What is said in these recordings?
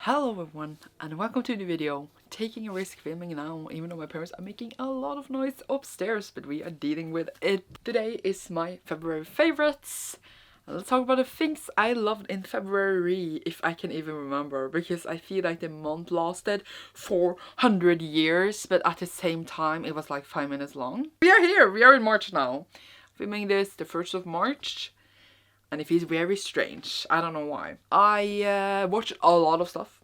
Hello everyone and welcome to the video. Taking a risk filming now, even though my parents are making a lot of noise upstairs, but we are dealing with it. Today is my February favorites. Let's talk about the things I loved in February, if I can even remember, because I feel like the month lasted 400 years, but at the same time it was like 5 minutes long. We are here, we are in March now. Filming this the 1st of March. And it feels very strange. I don't know why. I watch a lot of stuff.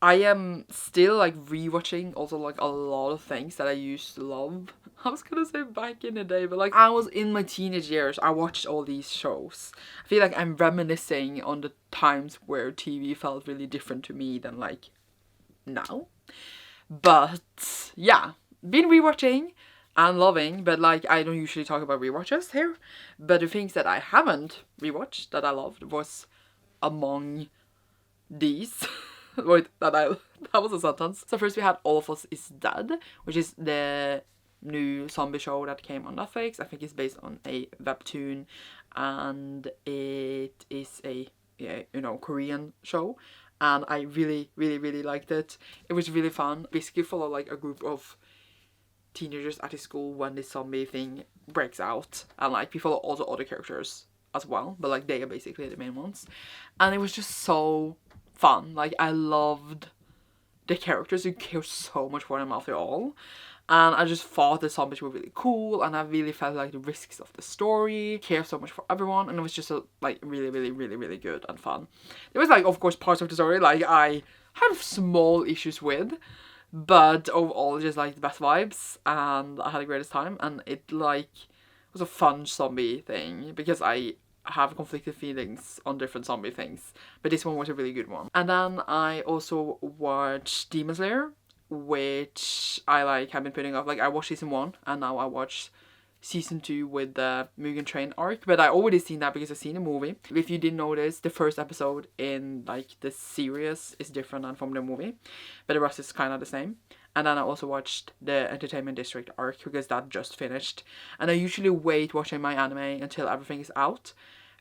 I am still like rewatching also like a lot of things that I used to love. I was gonna say back in the day, but like I was in my teenage years, I watched all these shows. I feel like I'm reminiscing on the times where TV felt really different to me than like now. But yeah, been rewatching and loving, but like I don't usually talk about rewatches here. But the things that I haven't rewatched that I loved was among these. Wait, that was a sentence. So first we had All of Us Is Dead, which is the new zombie show that came on Netflix. I think it's based on a webtoon, and it is a Korean show. And I really liked it. It was really fun. Basically follow like a group of teenagers at his school when this zombie thing breaks out, and like we follow all the other characters as well, but like they are basically the main ones. And it was just so fun. Like I loved the characters. You care so much for them after all. And I just thought the zombies were really cool, and I really felt like the risks of the story, care so much for everyone, and it was just like really good and fun. There was like of course parts of the story like I have small issues with, but overall just like the best vibes, and I had the greatest time. And it like was a fun zombie thing because I have conflicted feelings on different zombie things, but this one was a really good one. And then I also watched Demon Slayer, which I like have been putting off. Like I watched season 1 and now I watched season 2 with the Mugen Train arc, but I already seen that because I've seen the movie. If you didn't notice, the first episode in like the series is different than from the movie, but the rest is kind of the same. And then I also watched the Entertainment District arc because that just finished. And I usually wait watching my anime until everything is out,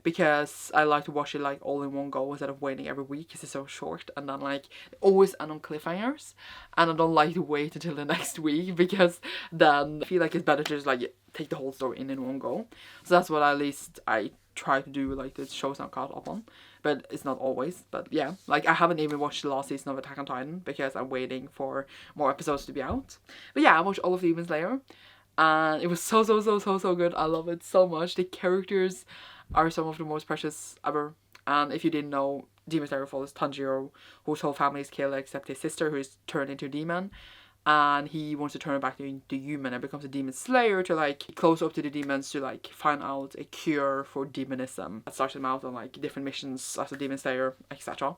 because I like to watch it like all in one go instead of waiting every week because it's so short, and then like always end on cliffhangers, and I don't like to wait until the next week because then I feel like it's better to just like take the whole story in one go. So that's what at least I try to do, like the shows I'm caught up on, but it's not always. But yeah, like I haven't even watched the last season of Attack on Titan because I'm waiting for more episodes to be out. But yeah, I watched all of Demon Slayer, and it was so good. I love it so much. The characters are some of the most precious ever. And if you didn't know, Demon Slayer follows Tanjiro, whose whole family is killed except his sister, who is turned into a demon. And he wants to turn it back into human and becomes a demon slayer to like close up to the demons to like find out a cure for demonism. That starts him out on like different missions as a demon slayer, etc.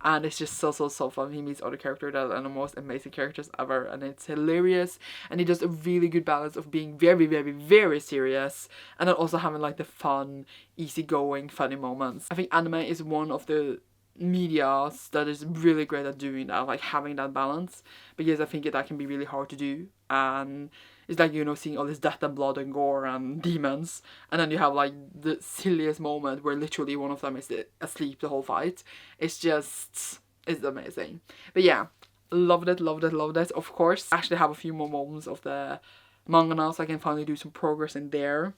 And it's just so fun. He meets other characters that are the most amazing characters ever, and it's hilarious. And he does a really good balance of being very serious, and then also having like the fun, easygoing, funny moments. I think anime is one of the medias that is really great at doing that, like having that balance, because I think that can be really hard to do. And it's like, seeing all this death and blood and gore and demons, and then you have like the silliest moment where literally one of them is asleep the whole fight. It's amazing. But yeah, loved it. Of course, I actually have a few more moments of the manga now, so I can finally do some progress in there.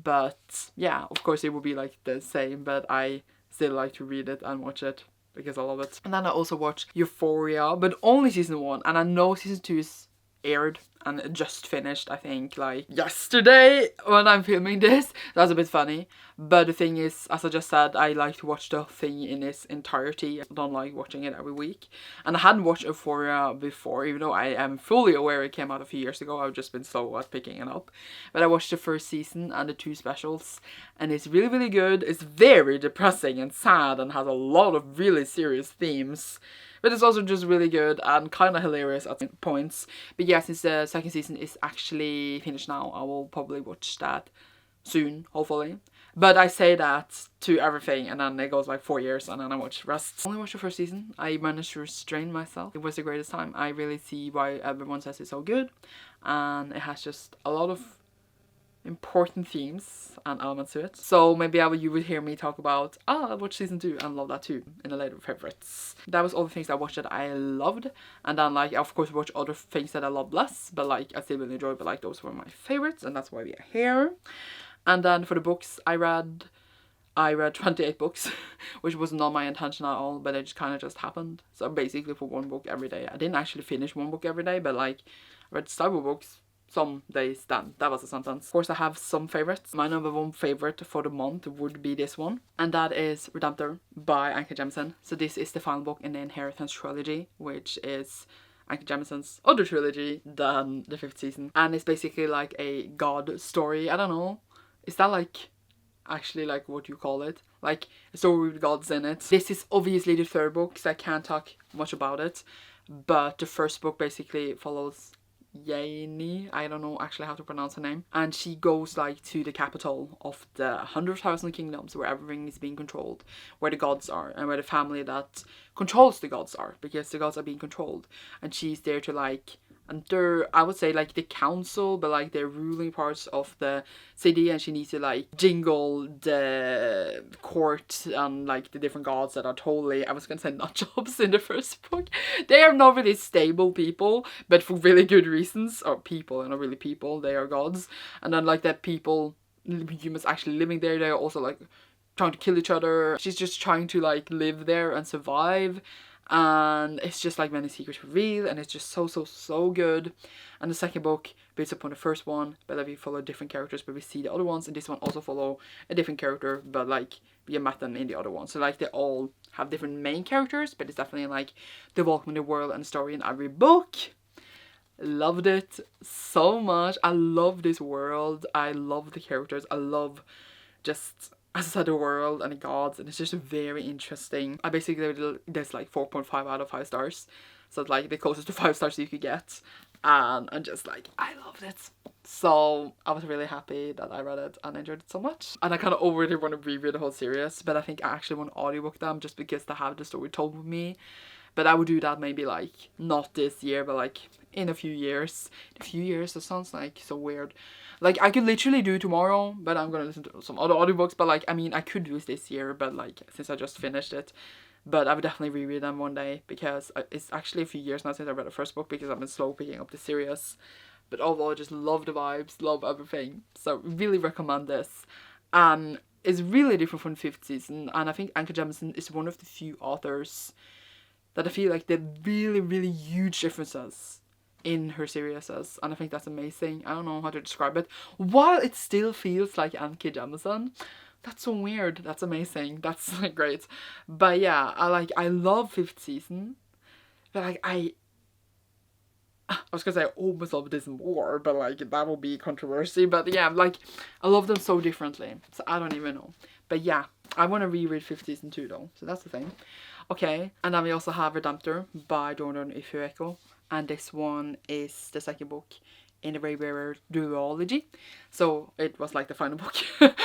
But yeah, of course it will be like the same, but I still like to read it and watch it because I love it. And then I also watched Euphoria, but only season 1, and I know season 2 is aired and it just finished, I think like yesterday when I'm filming this. That's a bit funny, but the thing is, as I just said, I like to watch the thing in its entirety. I don't like watching it every week, and I hadn't watched Euphoria before, even though I am fully aware it came out a few years ago. I've just been slow at picking it up. But I watched the first season and the 2 specials, and it's really good. It's very depressing and sad and has a lot of really serious themes, but it's also just really good and kind of hilarious at points. But yeah, since the second season is actually finished now, I will probably watch that soon, hopefully. But I say that to everything, and then it goes like 4 years, and then I watch the rest. I only watched the first season. I managed to restrain myself. It was the greatest time. I really see why everyone says it's so good, and it has just a lot of important themes and elements to it. So maybe you would hear me talk about, I watched season 2 and love that too in the later favorites. That was all the things I watched that I loved. And then like, I of course watch other things that I love less, but like I still really enjoy, but like those were my favorites and that's why we are here. And then for the books I read 28 books, which was not my intention at all, but it just kind of just happened. So basically for one book every day. I didn't actually finish one book every day, but like I read several books some days. Then that was a sentence. Of course I have some favorites. My number one favorite for the month would be this one, and that is Redemptor by Anka Jemisin. So this is the final book in the Inheritance trilogy, which is Anka Jemison's other trilogy than the 5th season, and it's basically like a god story. I don't know, is that like actually like what you call it, like a story with gods in it. This is obviously the 3rd book, so I can't talk much about it, but the 1st book basically follows Yaini, I don't know actually how to pronounce her name, and she goes like to the capital of the 100,000 kingdoms where everything is being controlled, where the gods are and where the family that controls the gods are, because the gods are being controlled, and she's there to like, and they're, I would say like the council, but like they're ruling parts of the city, and she needs to like jingle the court and like the different gods that are totally, I was gonna say nut jobs in the 1st book. They are not really stable people, but for really good reasons, or people, and not really people, they are gods. And then like that people, humans actually living there, they're also like trying to kill each other. She's just trying to like live there and survive. And it's just like many secrets revealed, and it's just so good. And the 2nd book builds upon the 1st one, but like we follow different characters, but we see the other ones, and this one also follow a different character, but like we met them in the other one. So like they all have different main characters, but it's definitely like developing the world and the story in every book. Loved it so much. I love this world, I love the characters, I love just, as I said, the world and the gods, and it's just very interesting. I basically did this like 4.5 out of 5 stars, so it's like the closest to 5 stars you could get, and I'm just like, I loved it. So I was really happy that I read it and enjoyed it so much. And I kind of already want to reread the whole series, but I think I actually want to audiobook them just because they have the story told with me. But I would do that maybe like not this year, but like in a few years. In a few years, that sounds like so weird. Like I could literally do tomorrow, but I'm gonna listen to some other audiobooks. But like, I mean, I could do it this year, but like since I just finished it. But I would definitely reread them one day, because it's actually a few years now since I read the 1st book, because I've been slow picking up the series. But overall, I just love the vibes, love everything. So really recommend this. It's really different from the 5th season, and I think Anka Jemisin is one of the few authors that I feel like there are really huge differences in her series, and I think that's amazing. I don't know how to describe it, while it still feels like Anka Jemisin. That's so weird. That's amazing. That's like great. But yeah, I love 5th season, but like I was gonna say I almost love this more, but like that will be controversy. But yeah, like I love them so differently, so I don't even know. But yeah, I want to reread 5th season too though, so that's the thing. Okay, and then we also have Redemptor by Jordan Euphoria, and this one is the 2nd book in the Very Rare duology. So it was like the final book,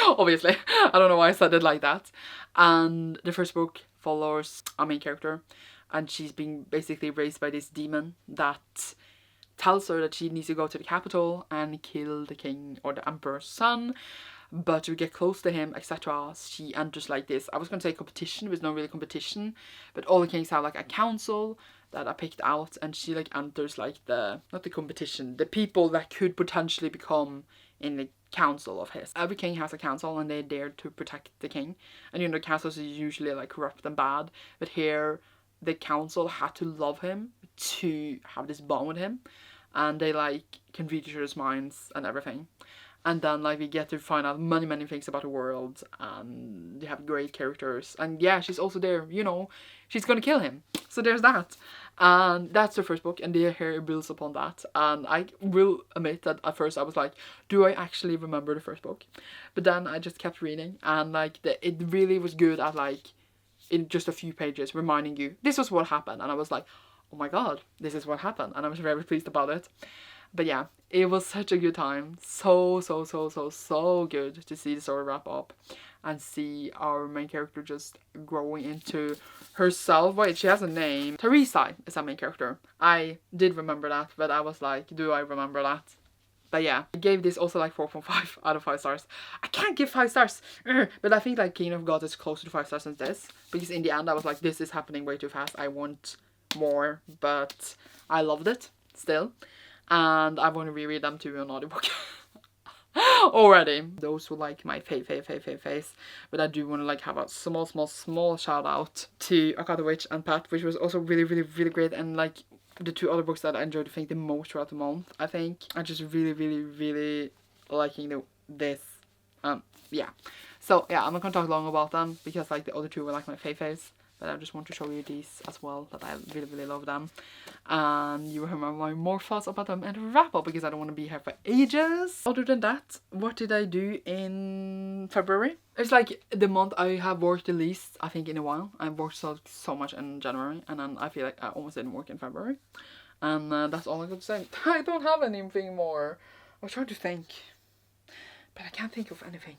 obviously. I don't know why I said it like that. And the 1st book follows our main character, and she's being basically raised by this demon that tells her that she needs to go to the capital and kill the king or the emperor's son. But to get close to him, etc., she enters like this, I was going to say competition, but it's not really competition, but all the kings have like a council that are picked out, and she like enters like the, not the competition, the people that could potentially become in the council of his. Every king has a council, and they dare to protect the king, and you know the councils are usually like corrupt and bad, but here the council had to love him to have this bond with him, and they like can read each other's minds and everything. And then like we get to find out many things about the world, and they have great characters, and yeah, she's also there, you know, she's gonna kill him, so there's that. And that's the 1st book, and the hair builds upon that. And I will admit that at first I was like, do I actually remember the 1st book? But then I just kept reading, and like it really was good at like in just a few pages reminding you this was what happened, and I was like, oh my god, this is what happened, and I was very pleased about it. But yeah, it was such a good time. So good to see the story wrap up and see our main character just growing into herself. Wait, she has a name. Teresa is our main character. I did remember that, but I was like, do I remember that? But yeah, I gave this also like 4.5 out of 5 stars. I can't give 5 stars, but I think like Kingdom of God is closer to 5 stars than this, because in the end I was like, this is happening way too fast. I want more, but I loved it still, and I want to reread them to an audiobook. Already. Those were like my faves, but I do want to like have a small shout out to Akata Witch and Pat, which was also really great, and like the 2 other books that I enjoyed, I think, the most throughout the month. I think I'm just really liking this. Yeah. So yeah, I'm not gonna talk long about them because like the other 2 were like my faves. But I just want to show you these as well, that I really love them. And you will remember my more thoughts about them and wrap up, because I don't want to be here for ages. Other than that, what did I do in February? It's like the month I have worked the least, I think, in a while. I've worked so much in January, and then I feel like I almost didn't work in February. And that's all I got to say. I don't have anything more. I was trying to think, but I can't think of anything.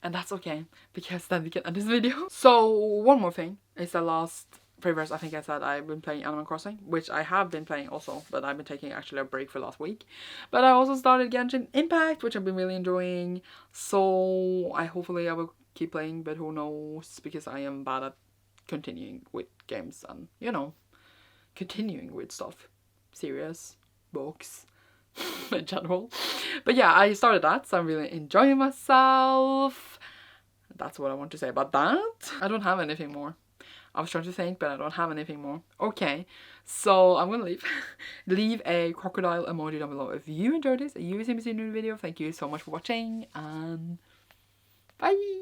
And that's okay, because then we can end this video. So one more thing is the last favorites. I think I said I've been playing Animal Crossing, which I have been playing also, but I've been taking actually a break for last week. But I also started Genshin Impact, which I've been really enjoying. So hopefully I will keep playing, but who knows, because I am bad at continuing with games and, you know, continuing with stuff. Serious books. In general. But yeah, I started that, so I'm really enjoying myself. That's what I want to say about that. I don't have anything more. I was trying to think, but I don't have anything more. Okay, so I'm gonna leave. Leave a crocodile emoji down below if you enjoyed this. If you see me in a new video, thank you so much for watching, and bye!